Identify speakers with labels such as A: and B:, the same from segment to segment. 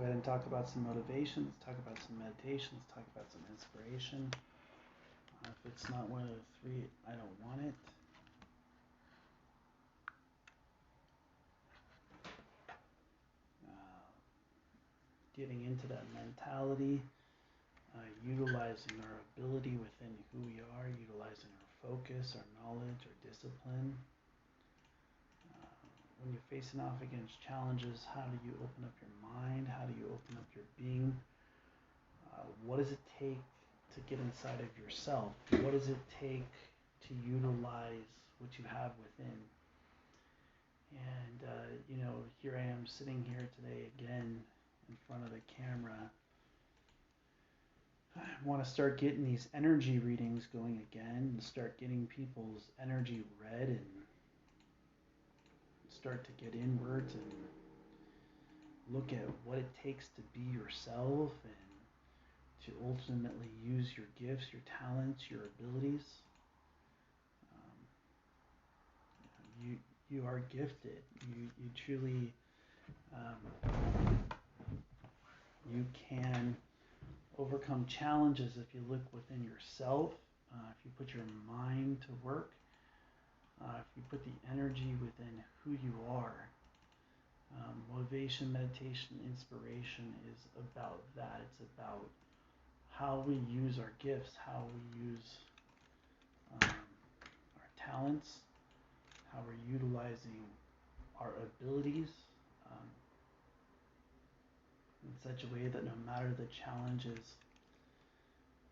A: go ahead and talk about some motivation. Let's talk about some meditation. Let's talk about some inspiration. If it's not one of the three, I don't want it. Uh, Getting into that mentality, utilizing our ability within who we are, utilizing our focus, our knowledge, our discipline. When you're facing off against challenges, how do you open up your mind? How do you open up your being? What does it take to get inside of yourself? What does it take to utilize what you have within? And, here I am sitting here today again in front of the camera. I want to start getting these energy readings going again and start getting people's energy read and start to get inwards and look at what it takes to be yourself and to ultimately use your gifts, your talents, your abilities. You you are gifted. You truly you can overcome challenges if you look within yourself. If you put your mind to work. If you put the energy within who you are. Motivation, meditation, inspiration is about that. It's about how we use our gifts, how we use our talents, how we're utilizing our abilities in such a way that no matter the challenges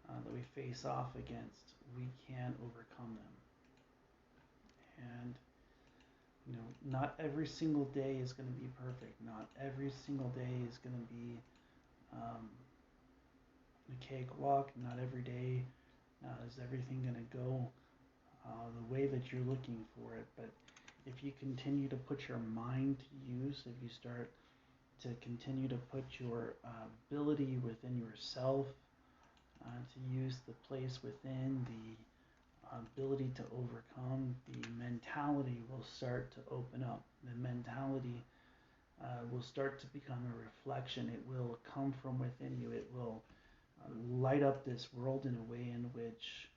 A: that we face off against, we can overcome them. And not every single day is going to be perfect. Not every single day is going to be a cakewalk. Not every day is everything going to go the way that you're looking for it. But if you continue to put your mind to use, if you start to continue to put your ability within yourself, to use the place within, the ability to overcome, the mentality will start to open up. The mentality will start to become a reflection. It will come from within you. It will light up this world in a way in which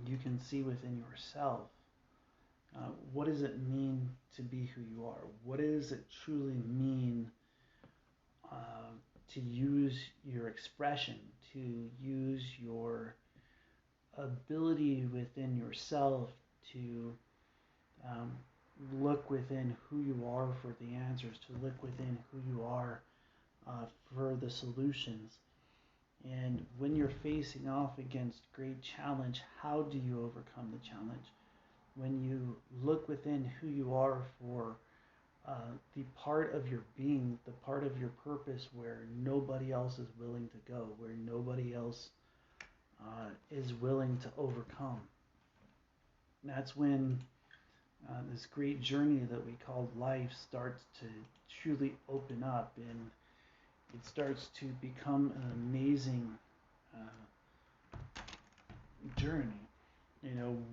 A: you can see within yourself. What does it mean to be who you are? What does it truly mean to use your expression, to use your ability within yourself to look within who you are for the answers, to look within who you are for the solutions. And when you're facing off against great challenge, how do you overcome the challenge? When you look within who you are for the part of your being, the part of your purpose where nobody else is willing to go, where nobody else is willing to overcome. And that's when this great journey that we call life starts to truly open up, and it starts to become an amazing journey.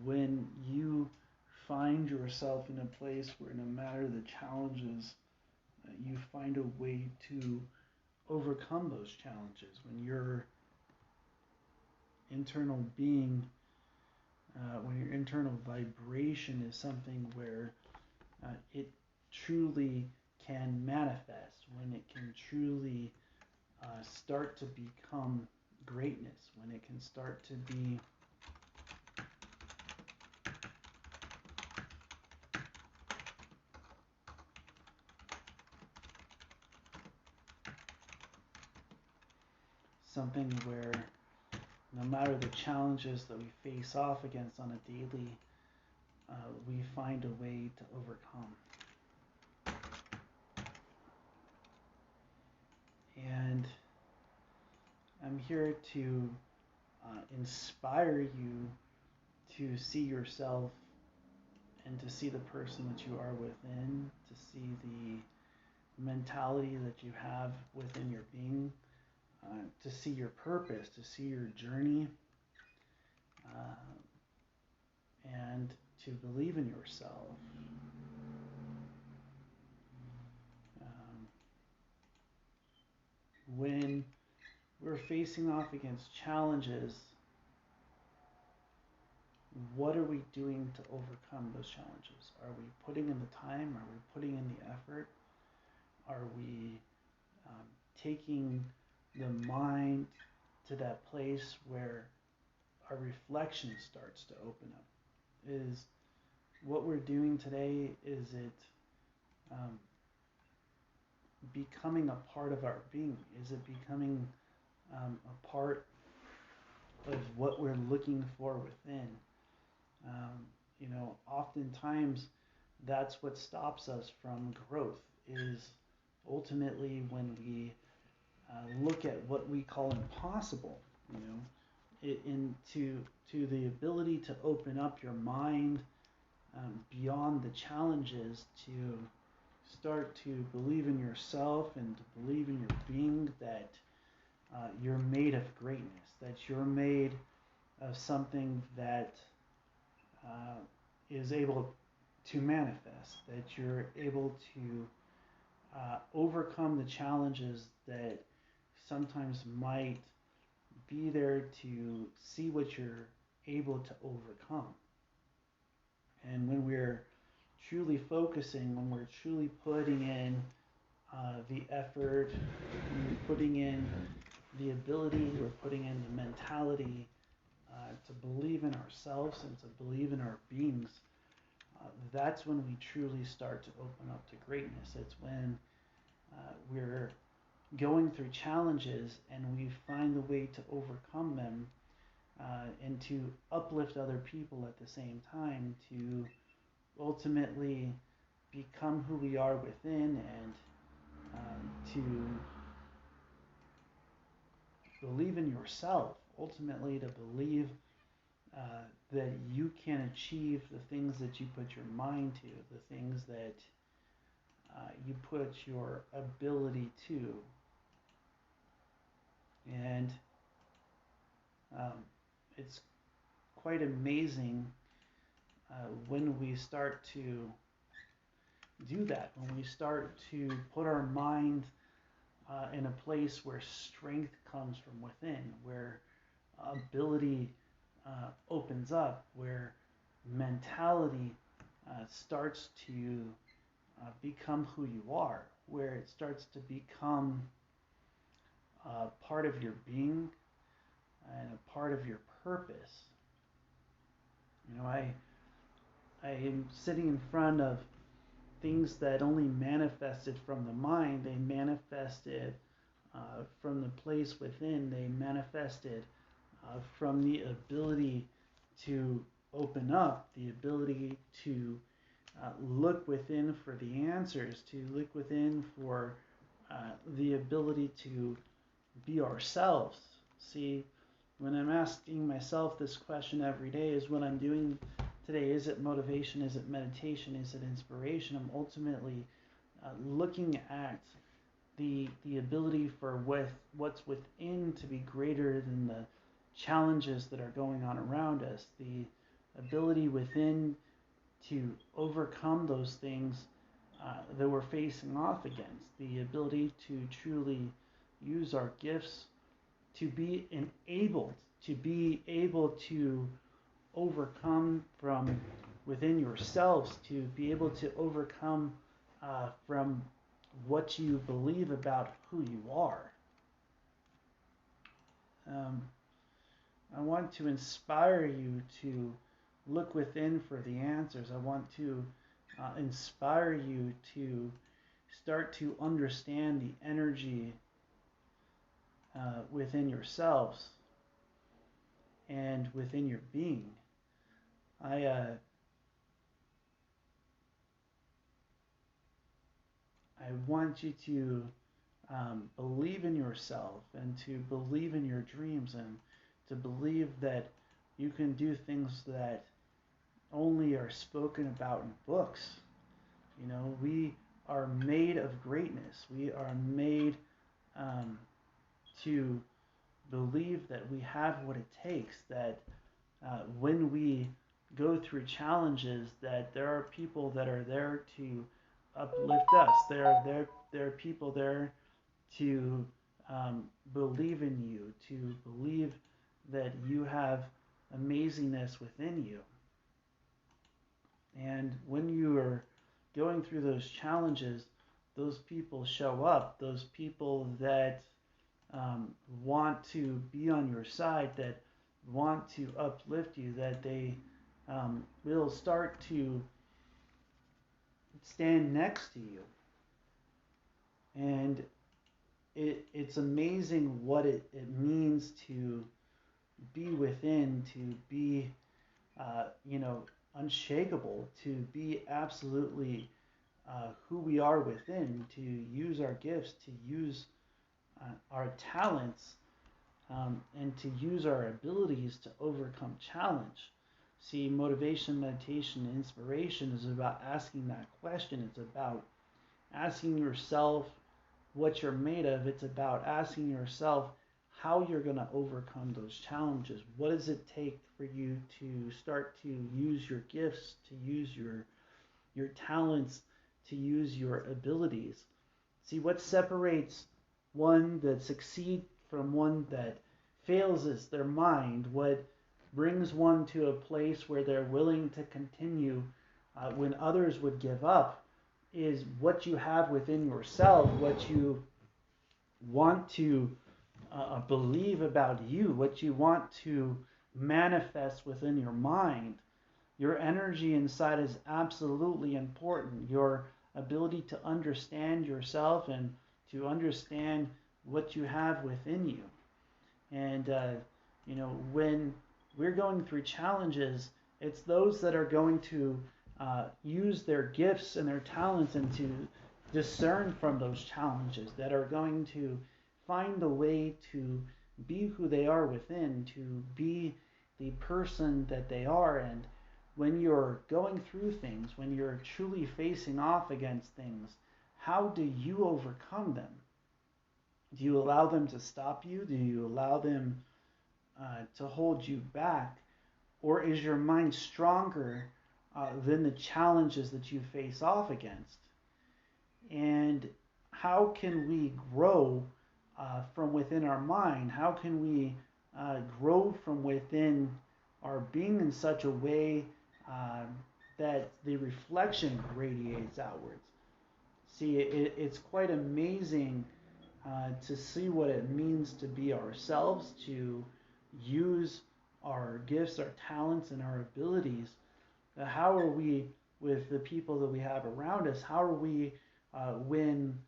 A: When you find yourself in a place where no matter the challenges, you find a way to overcome those challenges. When your internal being, when your internal vibration is something where it truly can manifest, when it can truly start to become greatness, when it can start to be something where no matter the challenges that we face off against on a daily, we find a way to overcome. And I'm here to inspire you to see yourself and to see the person that you are within, to see the mentality that you have within your being, to see your purpose, to see your journey, and to believe in yourself. we're facing off against challenges, what are we doing to overcome those challenges? Are we putting in the time? Are we putting in the effort? Are we taking the mind to that place where our reflection starts to open up? Is what we're doing today, is it becoming a part of our being? Is it becoming a part of what we're looking for within? Oftentimes that's what stops us from growth, is ultimately when we look at what we call impossible, to the ability to open up your mind beyond the challenges, to start to believe in yourself and to believe in your being, that you're made of greatness, that you're made of something that is able to manifest, that you're able to overcome the challenges that sometimes might be there, to see what you're able to overcome. And when we're truly focusing, when we're truly putting in the effort, when we're putting in the ability, we're putting in the mentality to believe in ourselves and to believe in our beings, that's when we truly start to open up to greatness. It's when we're going through challenges and we find the way to overcome them, and to uplift other people at the same time, to ultimately become who we are within, and to believe in yourself, ultimately to believe that you can achieve the things that you put your mind to, the things that you put your ability to. And it's quite amazing when we start to do that, when we start to put our mind in a place where strength comes from within, where ability opens up, where mentality starts to become who you are, where it starts to become part of your being and a part of your purpose. I am sitting in front of things that only manifested from the mind. They manifested from the place within. They manifested from the ability to open up, the ability to look within for the answers, to look within for the ability to be ourselves. See, when I'm asking myself this question every day, is what I'm doing today, is it motivation, is it meditation, is it inspiration? I'm ultimately looking at the ability for what's within to be greater than the challenges that are going on around us, the ability within to overcome those things that we're facing off against, the ability to truly use our gifts to be enabled, to be able to overcome from within yourselves, to be able to overcome from what you believe about who you are. I want to inspire you to look within for the answers. I want to inspire you to start to understand the energy within yourselves and within your being. I want you to believe in yourself and to believe in your dreams and to believe that you can do things that only are spoken about in books. We are made of greatness. We are made to believe that we have what it takes, that when we go through challenges, that there are people that are there to uplift us. There are people there to believe in you, to believe that you have amazingness within you. And when you are going through those challenges, those people show up, those people that want to be on your side, that want to uplift you, that they will start to stand next to you. And it's amazing what it means to be within, to be, unshakable, to be absolutely who we are within, to use our gifts, to use our talents, and to use our abilities to overcome challenge. See, motivation, meditation, and inspiration is about asking that question. It's about asking yourself what you're made of. It's about asking yourself how you're going to overcome those challenges. What does it take for you to start to use your gifts, to use your talents, to use your abilities? See, what separates one that succeeds from one that fails is their mind. What brings one to a place where they're willing to continue when others would give up is what you have within yourself, what you want to believe about you, what you want to manifest within your mind. Your energy inside is absolutely important. Your ability to understand yourself and to understand what you have within you. And, when we're going through challenges, it's those that are going to use their gifts and their talents and to discern from those challenges, that are going to find a way to be who they are within, to be the person that they are. And when you're going through things, when you're truly facing off against things, how do you overcome them? Do you allow them to stop you? Do you allow them to hold you back? Or is your mind stronger than the challenges that you face off against? And how can we grow from within our mind? How can we grow from within our being in such a way that the reflection radiates outwards? See, it's quite amazing to see what it means to be ourselves, to use our gifts, our talents, and our abilities. How are we with the people that we have around us? How are we when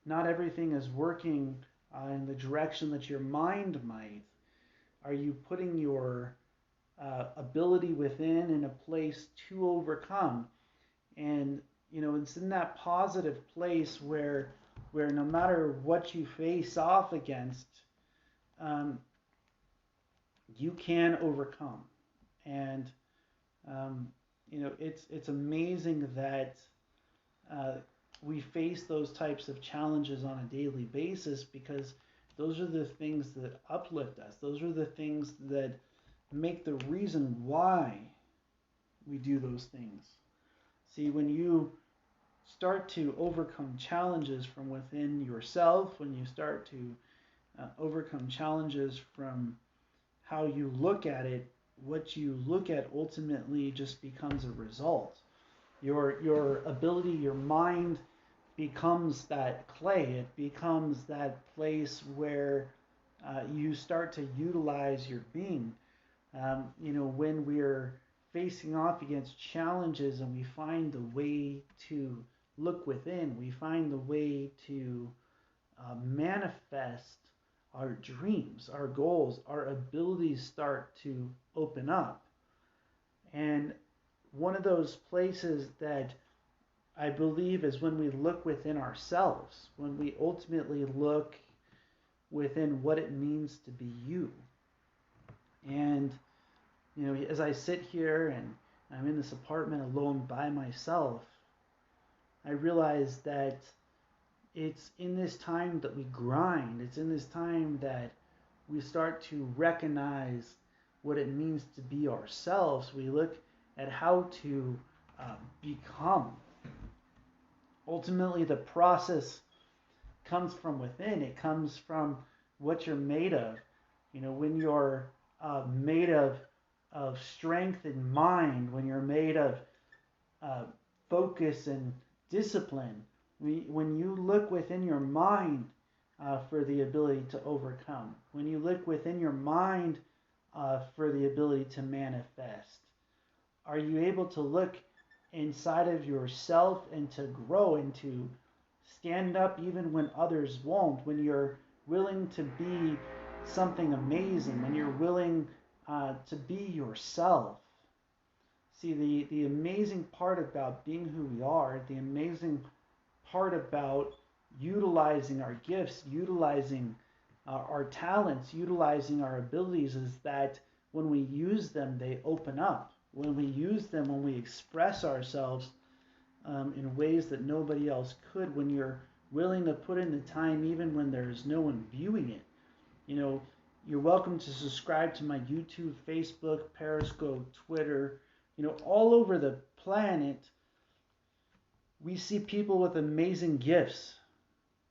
A: not everything is working in the direction that your mind might? Are you putting your ability within in a place to overcome? And it's in that positive place where no matter what you face off against, you can overcome. And it's amazing that we face those types of challenges on a daily basis, because those are the things that uplift us. Those are the things that make the reason why we do those things. See, when you start to overcome challenges from within yourself, when you start to overcome challenges from how you look at it, what you look at ultimately just becomes a result. Your ability, your mind becomes that clay. It becomes that place where you start to utilize your being. When we're facing off against challenges and we find the way to look within, we find the way to manifest our dreams, our goals, our abilities start to open up. And one of those places that I believe is when we look within ourselves, when we ultimately look within what it means to be you. And, as I sit here and I'm in this apartment alone by myself, I realize that it's in this time that we grind. It's in this time that we start to recognize what it means to be ourselves. We look at how to become. Ultimately, the process comes from within. It comes from what you're made of. When you're made of strength in mind, when you're made of uh, focus and discipline, when you look within your mind for the ability to overcome, when you look within your mind for the ability to manifest, are you able to look inside of yourself and to grow and to stand up even when others won't, when you're willing to be something amazing, when you're willing to be yourself? See, the amazing part about being who we are, the amazing part about utilizing our gifts, utilizing our talents, utilizing our abilities is that when we use them, they open up. When we use them, when we express ourselves in ways that nobody else could, when you're willing to put in the time even when there's no one viewing it. You're welcome to subscribe to my YouTube, Facebook, Periscope, Twitter. All over the planet, we see people with amazing gifts.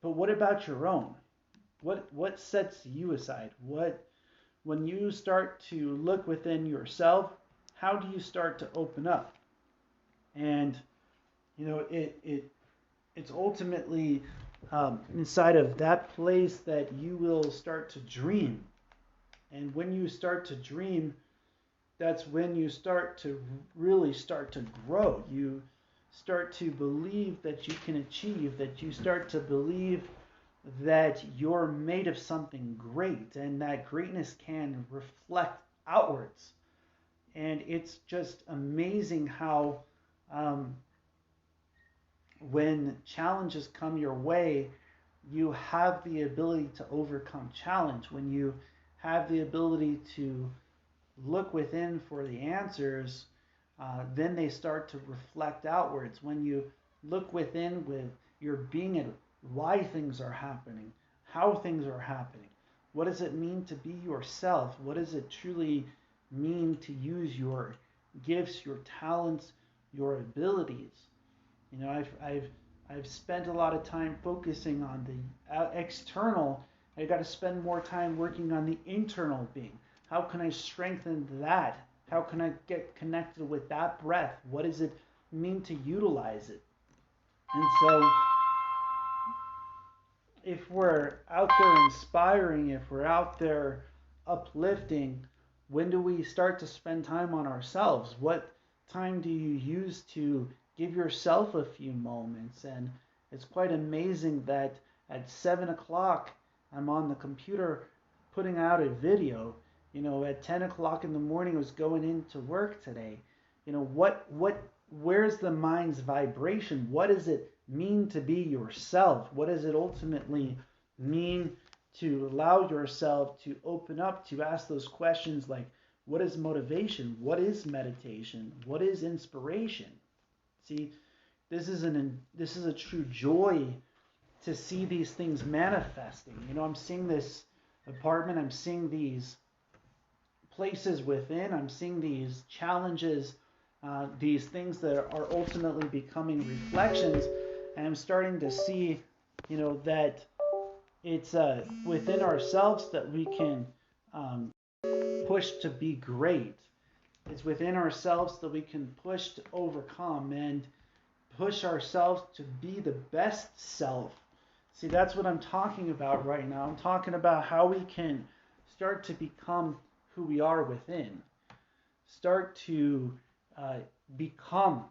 A: But what about your own? What sets you aside? When you start to look within yourself, how do you start to open up? And it's ultimately inside of that place that you will start to dream. And when you start to dream, that's when you start to really start to grow. You start to believe that you can achieve, that you start to believe that you're made of something great and that greatness can reflect outwards. And it's just amazing how when challenges come your way, you have the ability to overcome challenge. When you have the ability to look within for the answers, then they start to reflect outwards. When you look within with your being and why things are happening, how things are happening, what does it mean to be yourself? What does it truly mean to use your gifts, your talents, your abilities? I've spent a lot of time focusing on the external. I got to spend more time working on the internal being. How can I strengthen that? How can I get connected with that breath? What does it mean to utilize it? And so, if we're out there inspiring, if we're out there uplifting, when do we start to spend time on ourselves? What time do you use to give yourself a few moments? And it's quite amazing that at 7 o'clock, I'm on the computer putting out a video. At 10 o'clock in the morning, I was going into work today. Where's the mind's vibration? What does it mean to be yourself? What does it ultimately mean to allow yourself to open up, to ask those questions like, what is motivation? What is meditation? What is inspiration? See, this is a true joy to see these things manifesting. I'm seeing this apartment, I'm seeing these places within, I'm seeing these challenges, these things that are ultimately becoming reflections, and I'm starting to see, that it's within ourselves that we can push to be great. It's within ourselves that we can push to overcome and push ourselves to be the best self. See, that's what I'm talking about right now. I'm talking about how we can start to become who we are within. Start to become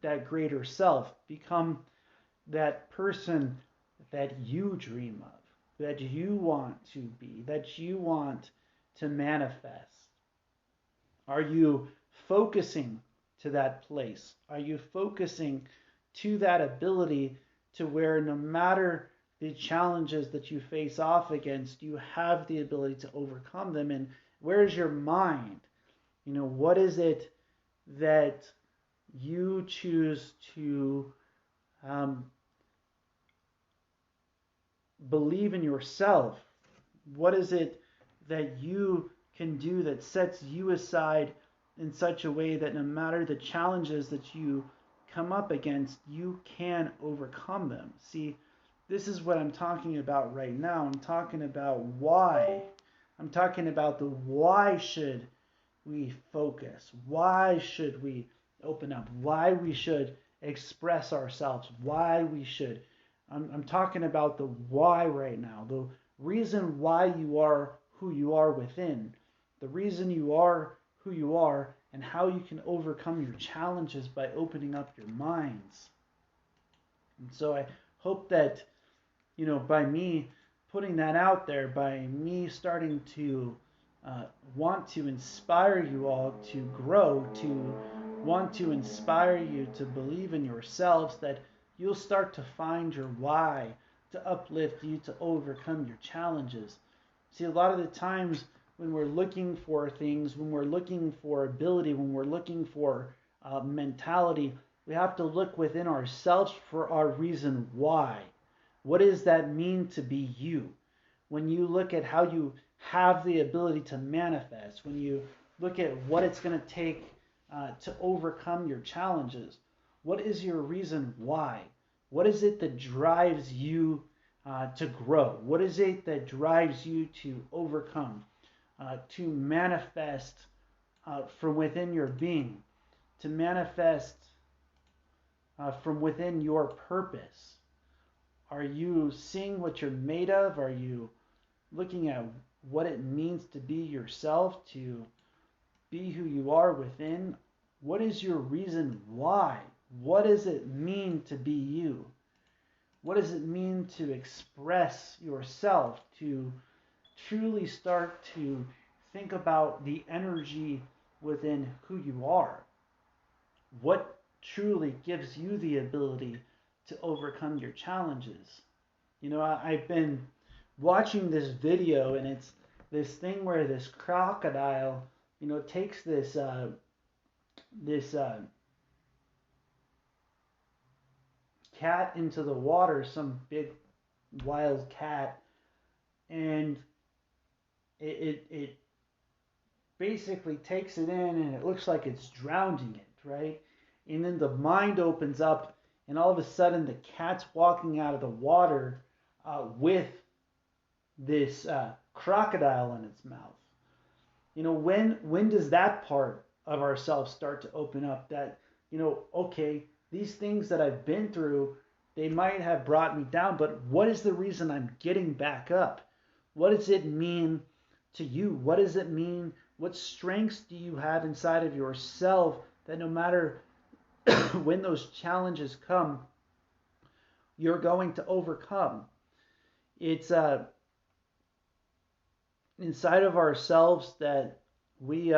A: that greater self. Become that person that you dream of, that you want to be, that you want to manifest. Are you focusing to that place? Are you focusing to that ability to where no matter the challenges that you face off against, you have the ability to overcome them? And where's your mind? What is it that you choose to believe in yourself? What is it that you can do that sets you aside in such a way that no matter the challenges that you come up against, you can overcome them? See, This is what I'm talking about right now. I'm talking about why. I'm talking about the why should we focus? Why should we open up? Why we should express ourselves? Why we should. I'm talking about the why right now. The reason why you are who you are within. The reason you are who you are and how you can overcome your challenges by opening up your minds. And so I hope that, by me putting that out there, by me starting to want to inspire you all to grow, to want to inspire you to believe in yourselves, that you'll start to find your why, to uplift you, to overcome your challenges. See, a lot of the times when we're looking for things, when we're looking for ability, when we're looking for mentality, we have to look within ourselves for our reason why. What does that mean to be you? When you look at how you have the ability to manifest, when you look at what it's going to take to overcome your challenges, what is your reason why? What is it that drives you to grow? What is it that drives you to overcome, to manifest from within your being, to manifest from within your purpose? Are you seeing what you're made of? Are you looking at what it means to be yourself, to be who you are within? What is your reason why? What does it mean to be you? What does it mean to express yourself, to truly start to think about the energy within who you are? What truly gives you the ability to overcome your challenges? I've been watching this video, and it's this thing where this crocodile, takes this cat into the water, some big wild cat, and it basically takes it in, and it looks like it's drowning it, right? And then the mind opens up, and all of a sudden the cat's walking out of the water with this crocodile in its mouth. When does that part of ourselves start to open up? That, okay, these things that I've been through, they might have brought me down, but what is the reason I'm getting back up? What does it mean to you? What does it mean? What strengths do you have inside of yourself that no matter when those challenges come, you're going to overcome? It's inside of ourselves that we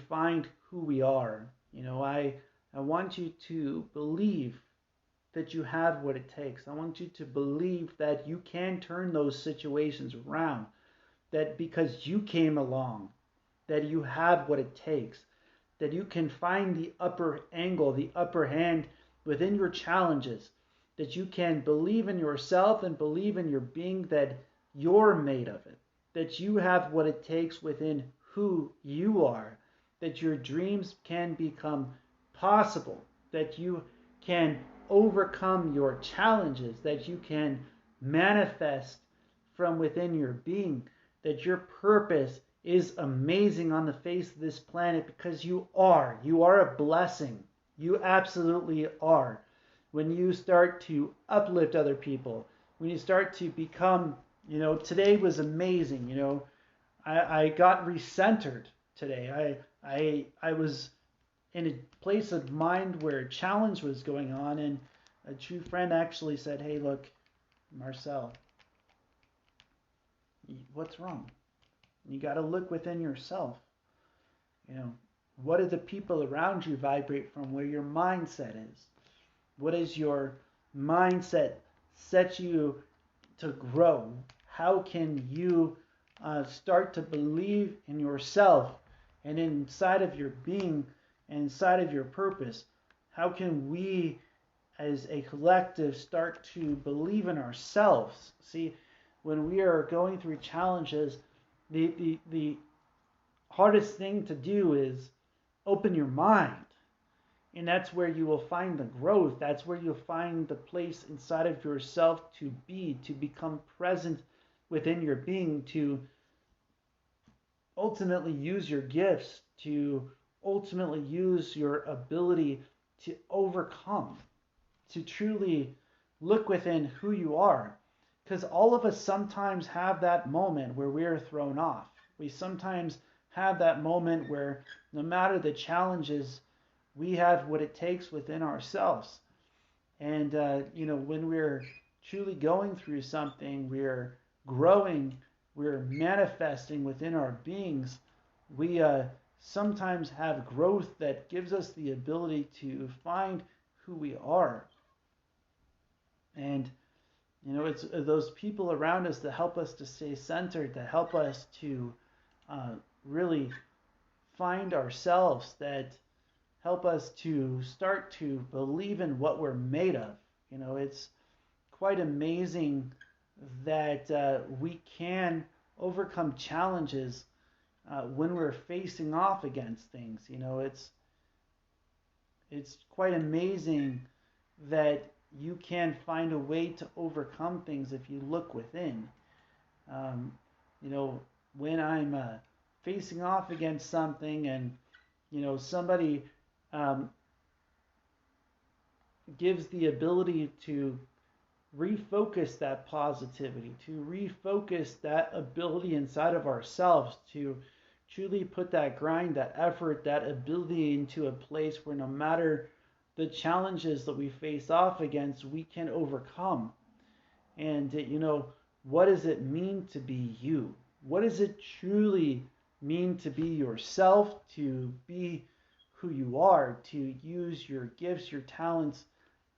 A: find who we are. I want you to believe that you have what it takes. I want you to believe that you can turn those situations around, that because you came along, that you have what it takes, that you can find the upper angle, the upper hand within your challenges, that you can believe in yourself and believe in your being, that you're made of it, that you have what it takes within who you are, that your dreams can become possible, that you can overcome your challenges, that you can manifest from within your being, that your purpose is amazing on the face of this planet, because you are. You are a blessing. You absolutely are. When you start to uplift other people, when you start to become, today was amazing. I got recentered today. I was in a place of mind where a challenge was going on, and a true friend actually said, "Hey, look, Marcel, what's wrong? You got to look within yourself. What do the people around you vibrate from? Where your mindset is? What is your mindset set you to grow? How can you start to believe in yourself and inside of your being and inside of your purpose? How can we as a collective start to believe in ourselves?" See, when we are going through challenges, the hardest thing to do is open your mind. And that's where you will find the growth. That's where you'll find the place inside of yourself to be, to become present within your being, to ultimately use your gifts, to ultimately use your ability to overcome, to truly look within who you are. Because all of us sometimes have that moment where we are thrown off. We sometimes have that moment where no matter the challenges, we have what it takes within ourselves. And, when we're truly going through something, we're growing, we're manifesting within our beings, we sometimes have growth that gives us the ability to find who we are. And, it's those people around us that help us to stay centered, that help us to really find ourselves, that help us to start to believe in what we're made of. It's quite amazing that we can overcome challenges when we're facing off against things. It's quite amazing that you can find a way to overcome things if you look within. Um, when I'm facing off against something and somebody um, gives the ability to refocus that positivity, to refocus that ability inside of ourselves, to truly put that grind, that effort, that ability into a place where no matter the challenges that we face off against, we can overcome. And, what does it mean to be you? What does it truly mean to be yourself, to be who you are, to use your gifts, your talents,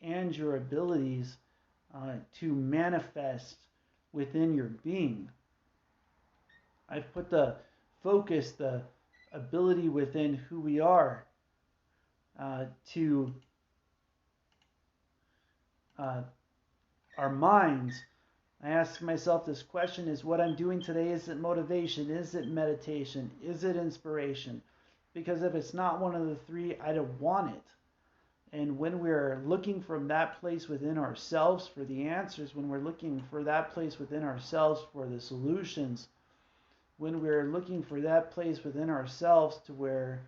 A: and your abilities to manifest within your being? I've put the focus, the ability within who we are to our minds. I ask myself this question: is what I'm doing today, is it motivation? Is it meditation? Is it inspiration? Because if it's not one of the three, I don't want it. And when we're looking from that place within ourselves for the answers, when we're looking for that place within ourselves for the solutions, when we're looking for that place within ourselves to where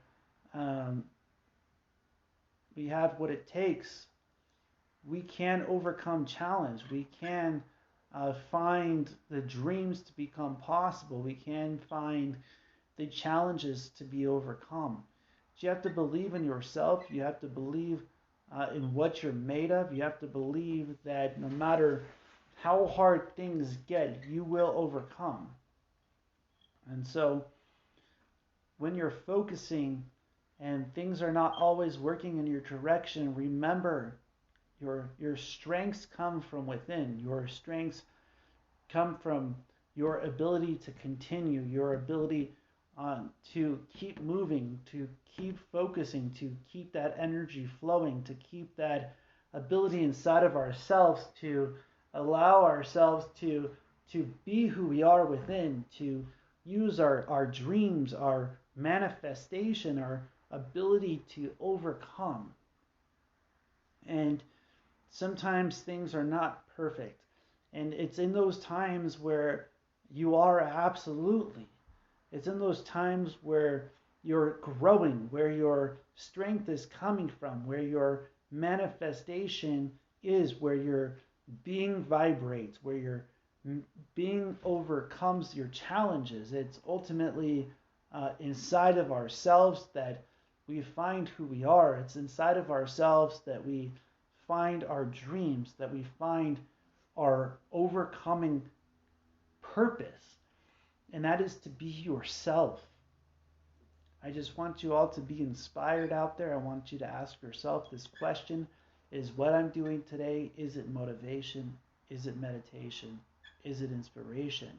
A: we have what it takes, we can overcome challenge. We can find the dreams to become possible. We can find the challenges to be overcome. You have to believe in yourself. You have to believe in what you're made of. You have to believe that no matter how hard things get, you will overcome. And so when you're focusing and things are not always working in your direction, remember your strengths come from within. Your strengths come from your ability to continue, your ability to keep moving, to keep focusing, to keep that energy flowing, to keep that ability inside of ourselves to allow ourselves to be who we are within, to use our dreams, our manifestation, our ability to overcome. And sometimes things are not perfect. And it's in those times where you are absolutely. It's in those times where you're growing, where your strength is coming from, where your manifestation is, where your being vibrates, where your being overcomes your challenges. It's ultimately inside of ourselves that we find who we are. It's inside of ourselves that we find our dreams, that we find our overcoming purpose, and that is to be yourself. I just want you all to be inspired out there. I want you to ask yourself this question: is what I'm doing today, is it motivation? Is it meditation? Is it inspiration?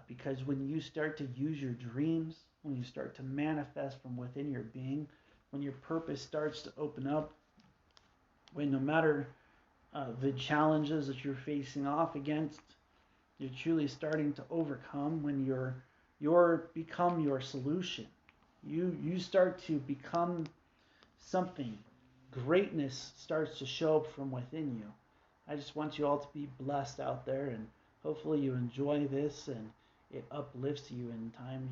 A: Because when you start to use your dreams, when you start to manifest from within your being, when your purpose starts to open up, when no matter the challenges that you're facing off against, you're truly starting to overcome, when you're become your solution. You start to become something, greatness starts to show up from within you. I just want you all to be blessed out there, and hopefully you enjoy this and it uplifts you in time,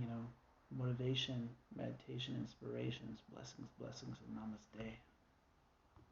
A: motivation, meditation, inspirations, blessings, and namaste.